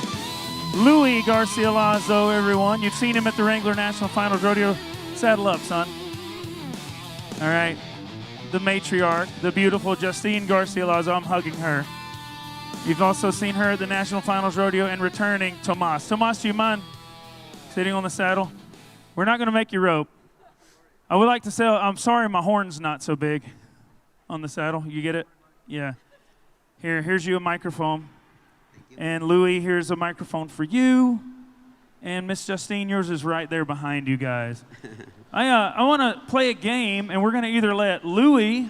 Louis Garcialazo, everyone. You've seen him at the Wrangler National Finals rodeo. Saddle up, son. All right. The matriarch, the beautiful Justine Garcialazo. I'm hugging her. You've also seen her at the National Finals Rodeo and returning Tomas. Tomas, do you mind sitting on the saddle? We're not going to make you rope. I would like to say, I'm sorry my horn's not so big on the saddle. You get it? Yeah. Here's you a microphone. And Louis, here's a microphone for you. And Miss Justine, yours is right there behind you guys. I want to play a game, and we're going to either let Louis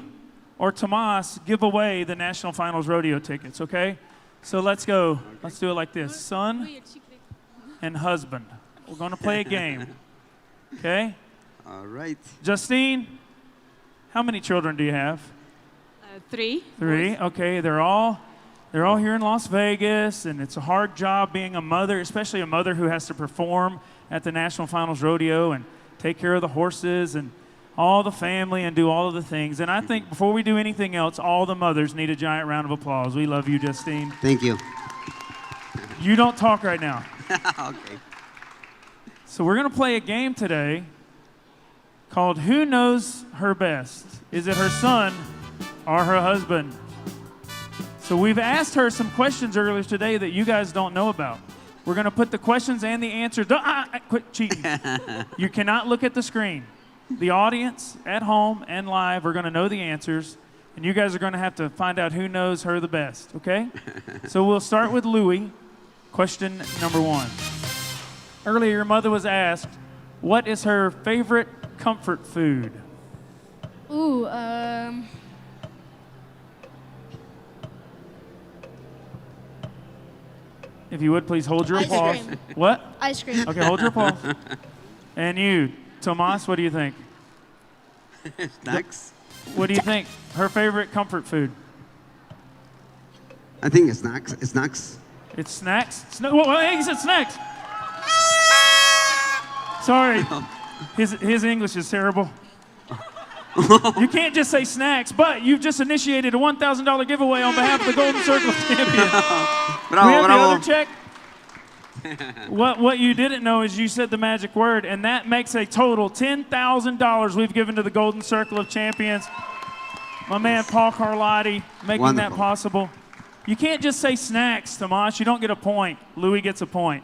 or Tomas give away the National Finals Rodeo tickets, okay? So let's go. Let's do it like this. Son and husband. We're going to play a game, okay? All right. Justine, how many children do you have? 3. 3, okay. They're all here in Las Vegas, and it's a hard job being a mother, especially a mother who has to perform at the National Finals Rodeo and take care of the horses and all the family and do all of the things. And I think before we do anything else, all the mothers need a giant round of applause. We love you, Justine. Thank you. You don't talk right now. Okay. So we're going to play a game today called Who Knows Her Best? Is it her son or her husband? So we've asked her some questions earlier today that you guys don't know about. We're going to put the questions and the answers. Quit cheating. You cannot look at the screen. The audience at home and live are going to know the answers, and you guys are going to have to find out who knows her the best, okay? So we'll start with Louis. Question number 1. Earlier, your mother was asked, what is her favorite comfort food? Ooh, If you would, please hold your Ice applause. cream. What? Ice cream. Okay, hold your applause. And you, Tomas, what do you think? Snacks? What do you think? Her favorite comfort food? I think it's snacks. It's snacks. It's snacks? Well, he said snacks. Sorry. His English is terrible. You can't just say snacks, but you've just initiated a $1,000 giveaway on behalf of the Golden Circle champion. Bravo, we have bravo. the other check. What you didn't know is you said the magic word, and that makes a total $10,000 we've given to the Golden Circle of Champions. My man Paul Carlotti making Wonderful. that possible. You can't just say snacks, Tomas. You don't get a point. Louis gets a point.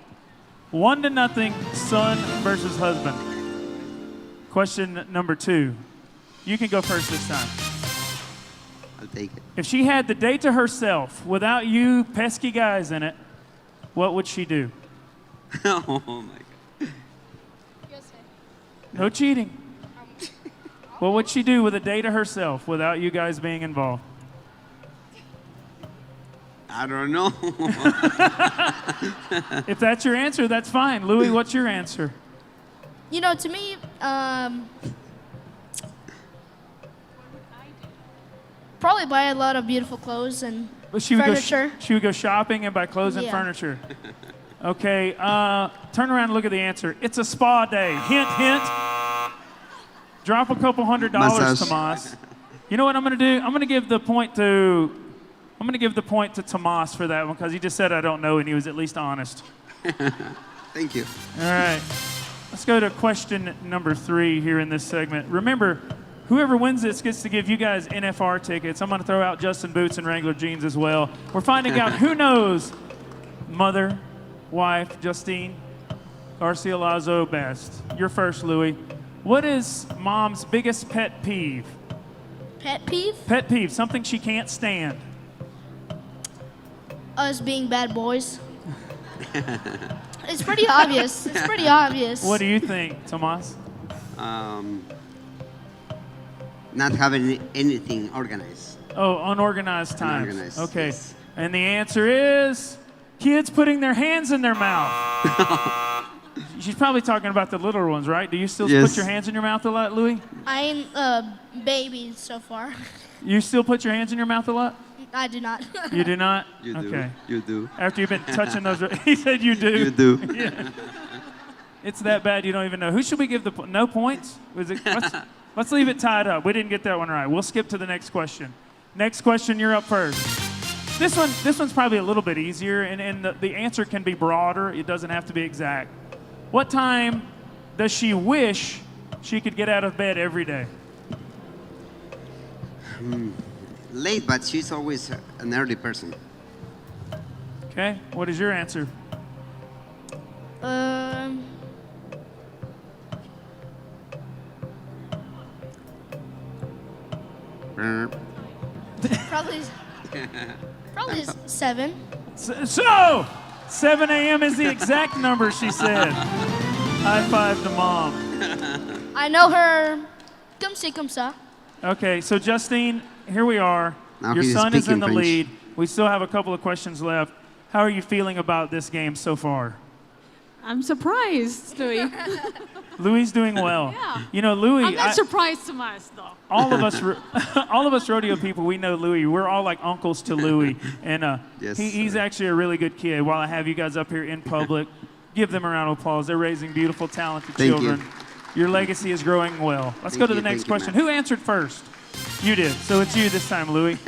1-0, son versus husband. Question number 2. You can go first this time. I'll take it. If she had the day to herself without you pesky guys in it, what would she do? Oh my God. No cheating. What would she do with a day to herself without you guys being involved? I don't know. If that's your answer, that's fine. Louis, what's your answer? you know, to me, probably buy a lot of beautiful clothes and furniture. She would go shopping and buy clothes and Yeah. furniture. Okay, turn around and look at the answer. It's a spa day. Hint, hint. Drop a couple $100, Massage. Tomas. You know what I'm going to do? I'm going to give the point to Tomas for that one because he just said I don't know and he was at least honest. Thank you. All right. Let's go to question number 3 here in this segment. Remember, whoever wins this gets to give you guys NFR tickets. I'm going to throw out Justin Boots and Wrangler jeans as well. We're finding out who knows mother, wife, Justine Garcialazo best. You're first, Louis. What is mom's biggest pet peeve? Pet peeve? Pet peeve, something she can't stand. us being bad boys. It's pretty obvious. It's pretty obvious. What do you think, Tomas? Not having anything organized. Oh, unorganized times. Unorganized, Okay. yes. And the answer is kids putting their hands in their mouth. She's probably talking about the littler ones, right? Do you still Yes. put your hands in your mouth a lot, Louis? I ain't a baby so far. You still put your hands in your mouth a lot? I do not. You do not? You do. Okay. You do. After you've been touching those, he said you do. You do. Yeah. It's that bad you don't even know. Who should we give no points? Let's leave it tied up. We didn't get that one right. We'll skip to the next question. Next question, you're up first. This one's probably a little bit easier, and the answer can be broader. It doesn't have to be exact. What time does she wish she could get out of bed every day? Late, but she's always an early person. Okay. What is your answer? Probably 7. So, 7 a.m. is the exact number, she said. High five to Mom. I know her. Comme ci, comme ça. Okay, so Justine, here we are. Now Your he's son is in speaking the French. lead. We still have a couple of questions left. How are you feeling about this game so far? I'm surprised, Louis. Louis is doing well. Yeah. You know, Louis. I'm not surprised, Tomas, though. All of us rodeo people, we know Louis. We're all like uncles to Louis, and Yes, he's actually a really good kid. While I have you guys up here in public, give them a round of applause. They're raising beautiful, talented Thank children. you. Your legacy is growing well. Let's Thank go to you, the next thank you, question. Matt. Who answered first? You did. So it's you this time, Louis.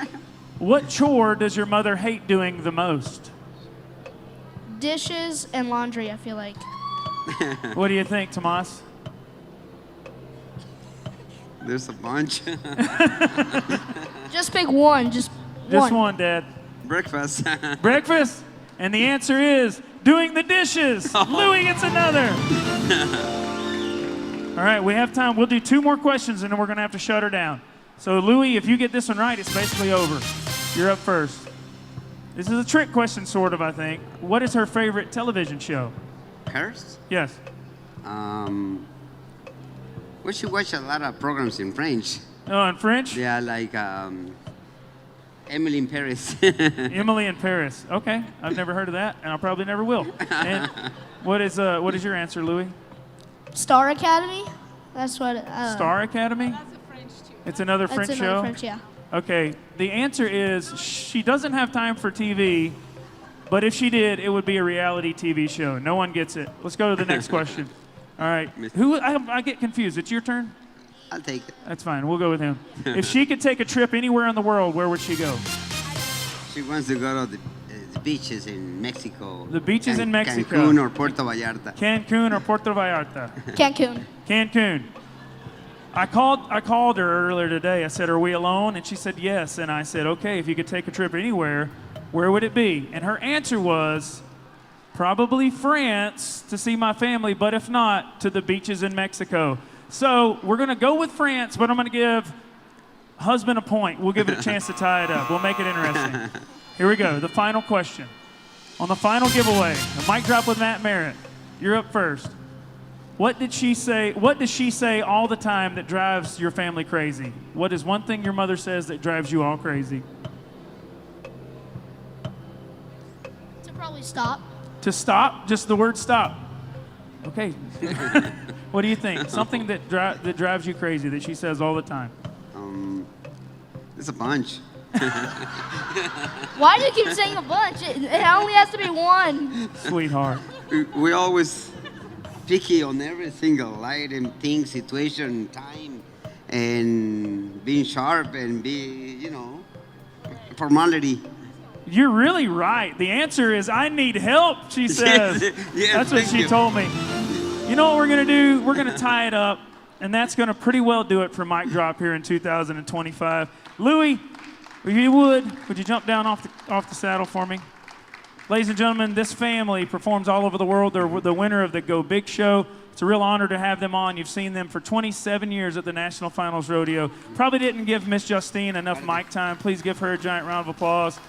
What chore does your mother hate doing the most? Dishes and laundry, I feel like. What do you think, Tomas? There's a bunch. Just pick one. Just one, Dad. Breakfast. Breakfast? And the answer is doing the dishes. Louis gets another. All right, we have time. We'll do 2 more questions, and then we're going to have to shut her down. So, Louis, if you get this one right, it's basically over. You're up first. This is a trick question, sort of, I think. What is her favorite television show? Hers? Yes. We should watch a lot of programs in French. Oh, in French? Yeah, like Emily in Paris. Emily in Paris. Okay, I've never heard of that, and I probably never will. And what is your answer, Louis? Star Academy? That's what. Star Academy? That's a French too. It's another That's French another show? French, yeah. Okay, the answer is she doesn't have time for TV, but if she did, it would be a reality TV show. No one gets it. Let's go to the next question. All right. I get confused. It's your turn? I'll take it. That's fine. We'll go with him. If she could take a trip anywhere in the world, where would she go? She wants to go to the beaches in Mexico. The beaches in Mexico. Cancun or Puerto Vallarta. Cancun or Puerto Vallarta? Cancun. Cancun. I called her earlier today. I said, "Are we alone?" And she said, "Yes." And I said, "Okay, if you could take a trip anywhere, where would it be?" And her answer was, probably France to see my family, but if not, to the beaches in Mexico. So we're going to go with France, but I'm going to give husband a point. We'll give it a chance to tie it up. We'll make it interesting. Here we go. The final question. On the final giveaway, a mic drop with Matt Merritt. You're up first. What did she say? What does she say all the time that drives your family crazy? What is one thing your mother says that drives you all crazy? To probably stop. To stop? Just the word stop. Okay. What do you think? Something that drives you crazy that she says all the time. There's a bunch. Why do you keep saying a bunch? It only has to be one. Sweetheart. We always picky on every single item, thing, situation, time, and being sharp and formality. You're really right. The answer is, I need help, she says. Yes, that's what thank she you. told me. You know what we're going to do? We're going to tie it up, and that's going to pretty well do it for Mic Drop here in 2025. Louis, if you would you jump down off the saddle for me? Ladies and gentlemen, this family performs all over the world. They're the winner of the Go Big Show. It's a real honor to have them on. You've seen them for 27 years at the National Finals Rodeo. Probably didn't give Miss Justine enough mic time. Please give her a giant round of applause.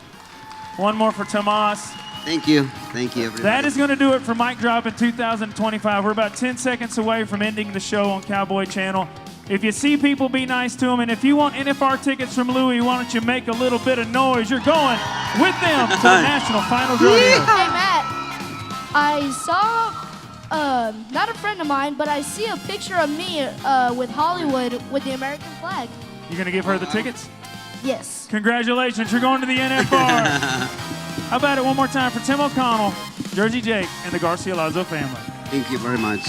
One more for Tomas. Thank you. Thank you, everybody. That is going to do it for Mic Drop in 2025. We're about 10 seconds away from ending the show on Cowboy Channel. If you see people, be nice to them. And if you want NFR tickets from Louie, why don't you make a little bit of noise? You're going with them to the National Finals Rodeo. Hey, Matt, I saw, not a friend of mine, but I see a picture of me with Hollywood with the American flag. You going to give her the tickets? Yes. Congratulations, you're going to the NFR. How about it one more time for Tim O'Connell, Jersey Jake, and the Garcialazo family? Thank you very much.